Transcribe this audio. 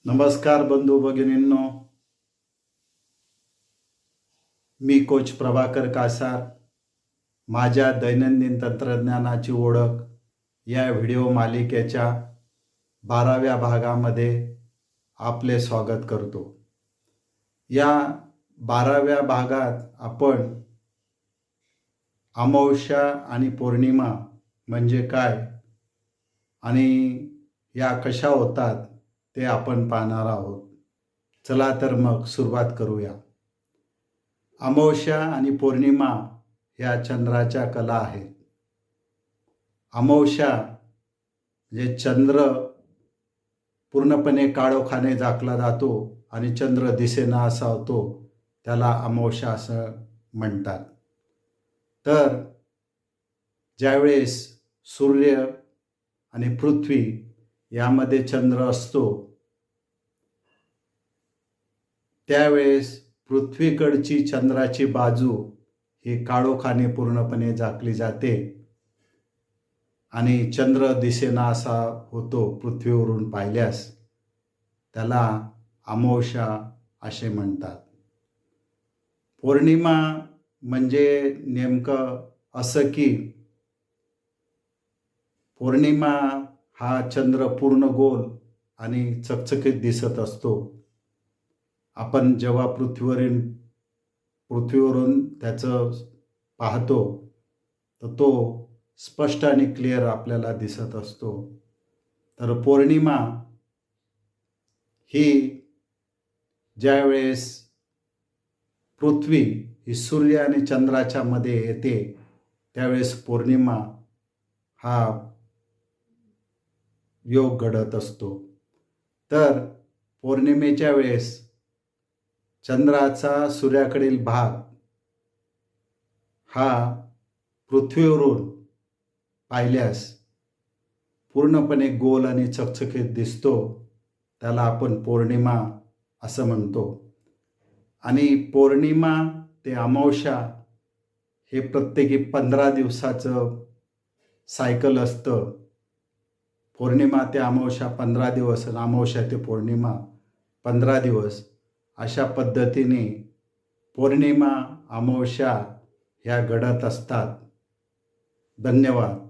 नमस्कार बंधू भगिनींनो, मी कोच प्रभाकर कासार. माझ्या दैनंदिन तंत्रज्ञानाची ओळख या व्हिडिओ मालिकेच्या 12व्या भागामध्ये आपले स्वागत करतो. या 12व्या भागात आपण अमावस्या आणि पौर्णिमा म्हणजे काय आणि या कशा होतात ते आपण पाहणार आहोत. चला तर मग सुरुवात करूया. अमावस्या आणि पौर्णिमा ह्या चंद्राच्या कला आहेत. अमावस्या म्हणजे चंद्र पूर्णपणे काळोखाने झाकला जातो आणि चंद्र दिसेना असा होतो, त्याला अमावस्या असं म्हणतात. तर ज्यावेळेस सूर्य आणि पृथ्वी यामध्ये चंद्र असतो, त्यावेळेस पृथ्वीकडची चंद्राची बाजू ही काळोखाने पूर्णपणे झाकली जाते आणि चंद्र दिसेना असा होतो पृथ्वीवरून पाहिल्यास. त्याला अमावस्या असे म्हणतात. पौर्णिमा म्हणजे नेमकं असं की पौर्णिमा हा चंद्र पूर्ण गोल आणि चकचकीत दिसत असतो. आपण जेव्हा पृथ्वीवरून त्याचं पाहतो तर तो स्पष्ट आणि क्लिअर आपल्याला दिसत असतो. तर पौर्णिमा ही ज्यावेळेस पृथ्वी ही सूर्य आणि चंद्राच्या मध्ये येते, त्यावेळेस पौर्णिमा हा योग घडत असतो. तर पौर्णिमेच्या वेळेस चंद्राचा सूर्याकडील भाग हा पृथ्वीवरून पाहिल्यास पूर्णपणे गोल आणि चकचकीत दिसतो. त्याला आपण पौर्णिमा असं म्हणतो. आणि पौर्णिमा ते अमावस्या हे प्रत्येकी 15 दिवसाचं सायकल असतं. पौर्णिमा ते अमावस्या 15 दिवस आणि अमावस्या ते पौर्णिमा 15 दिवस. अशा पद्धतीने पौर्णिमा अमावस्या ह्या घडत असतात. धन्यवाद.